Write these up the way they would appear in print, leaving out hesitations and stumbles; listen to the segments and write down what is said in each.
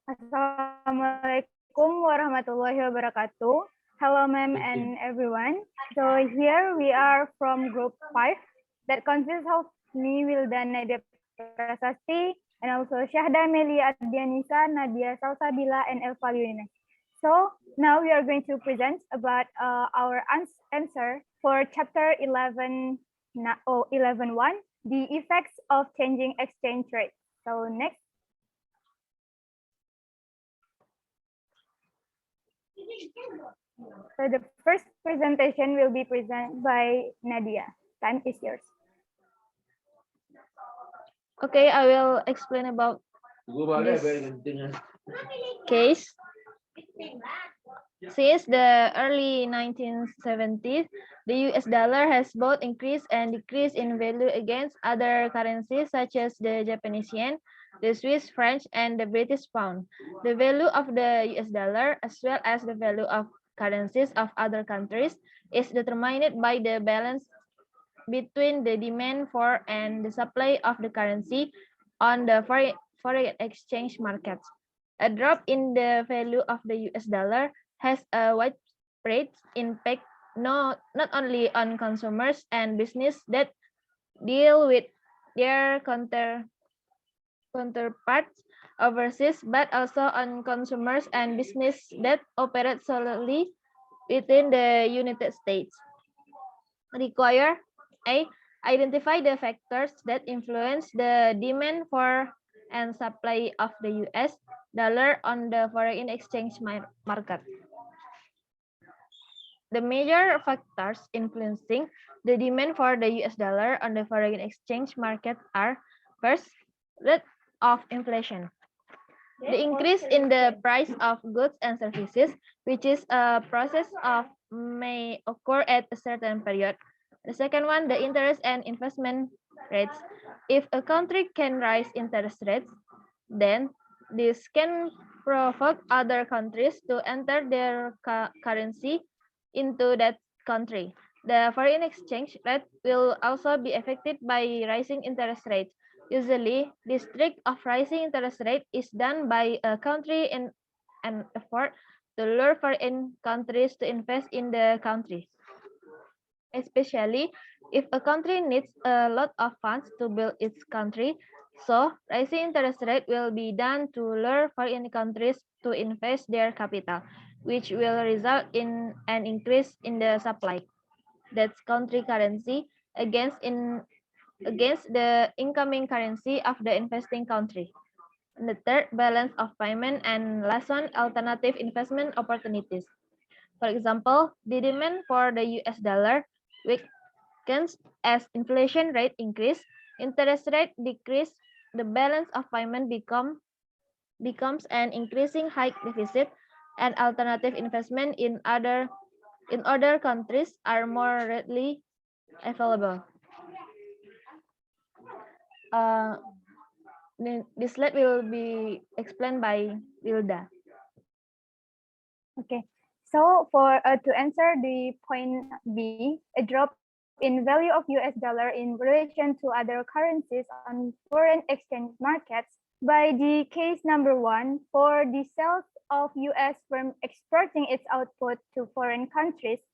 Assalamualaikum warahmatullahi wabarakatuh. Hello, ma'am and everyone. So here we are from group 5 that consists of me, Wilda, Nadia Prasasti, and also Syahda, Meilia, Ardianisa, Nadia Salsabila, and Elva Yulines. So now we are going to present about our answer for chapter 11, 11-1, the effects of changing exchange rate. So next. So the first presentation will be presented by Nadia. Time is yours. Okay, I will explain about this case. Since the early 1970s, the US dollar has both increased and decreased in value against other currencies such as the Japanese yen, the Swiss franc, and the British pound. The value of the US dollar, as well as the value of currencies of other countries, is determined by the balance between the demand for and the supply of the currency on the foreign exchange markets. A drop in the value of the US dollar has a widespread impact not only on consumers and business that deal with their counterparts overseas, but also on consumers and business that operate solely within the United States. Require A. Identify the factors that influence the demand for and supply of the US dollar on the foreign exchange market. The major factors influencing the demand for the US dollar on the foreign exchange market are: first, rate of inflation. The increase in the price of goods and services, which is a process of may occur at a certain period. The second one, the interest and investment rates. If a country can raise interest rates, then this can provoke other countries to enter their currency into that country. The foreign exchange rate will also be affected by rising interest rates. Usually, this trick of rising interest rate is done by a country in an effort to lure foreign countries to invest in the country, especially if a country needs a lot of funds to build its country. So, rising interest rate will be done to lure foreign countries to invest their capital, which will result in an increase in the supply. That's country currency against the incoming currency of the investing country. And the third, balance of payment and last one, alternative investment opportunities. For example, the demand for the US dollar weakens as inflation rate increase, interest rate decrease, the balance of payment becomes an increasing high deficit, and alternative investment in other countries are more readily available. This slide will be explained by Wilda. Okay, so for to answer the point B, a drop in value of US dollar in relation to other currencies on foreign exchange markets by the case number 1 for the sales of US firm exporting its output to foreign countries.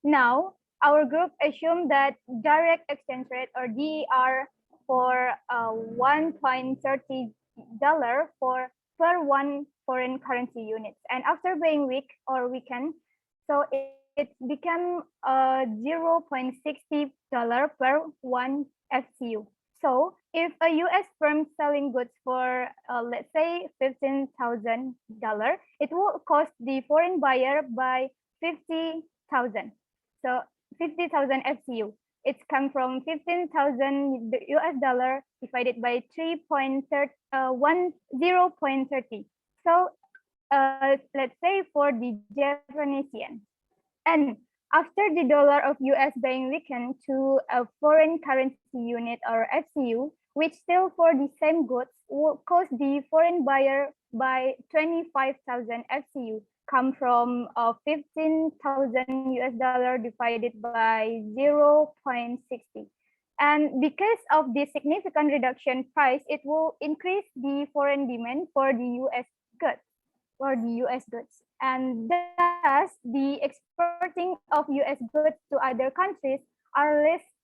Now, our group assumed that direct exchange rate or DER for $1.30 for per one foreign currency units, and after being weak or weakened, so it became $0.60 per one FCU. So if a US firm selling goods for let's say $15,000, it will cost the foreign buyer by 50,000. So 50,000 FCU. It's come from 15,000 US dollar divided by 0.30. So let's say for the Japanese yen. And after the dollar of US being weakened to a foreign currency unit or FCU, which still for the same goods will cost the foreign buyer by 25,000 FCU, come from 15,000 US dollar divided by 0.60. And because of this significant reduction price, it will increase the foreign demand for the US goods, And thus, the exporting of US goods to other countries are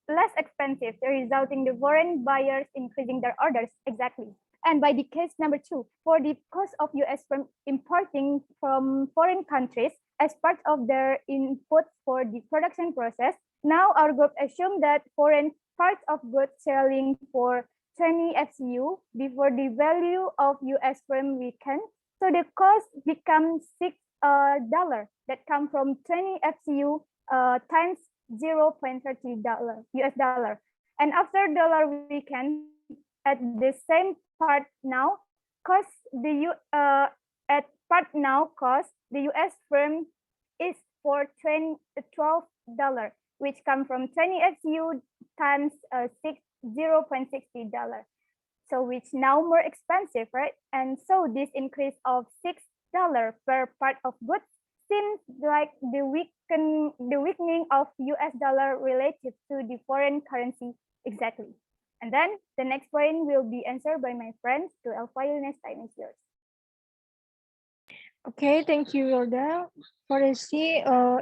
less expensive, resulting the foreign buyers increasing their orders exactly. And by the case number two, for the cost of US from importing from foreign countries as part of their input for the production process, now our group assumed that foreign parts of goods selling for 20 FCU before the value of US firm weakened. So the cost becomes $6 that come from 20 FCU times $0.30 US dollar. And after dollar weakened at the same part now, cost the at part now cost the US firm is for $12, which come from 20 FCU times $0.60. So which now more expensive, right? And so this increase of $6 per part of goods seems like the weakening of US dollar relative to the foreign currency exactly. And then the next point will be answered by my friends. To Elva Yulines, time is yours. Okay, thank you, Wilda. For the C,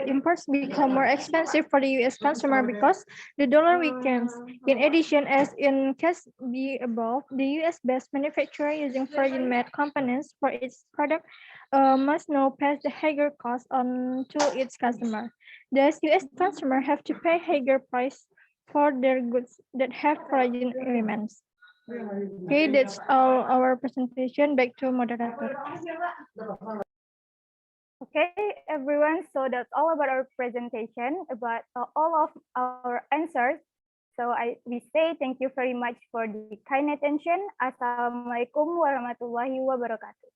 imports become more expensive for the US consumer because the dollar weakens. In addition, as in case B above, the US-based manufacturer using foreign-made components for its product must now pass the higher cost on to its customer. Thus, US consumer have to pay higher price for their goods that have foreign elements. Okay, that's all our presentation. Back to moderator. Okay, everyone. So that's all about our presentation, about all of our answers. So we say thank you very much for the kind attention. Assalamualaikum warahmatullahi wabarakatuh.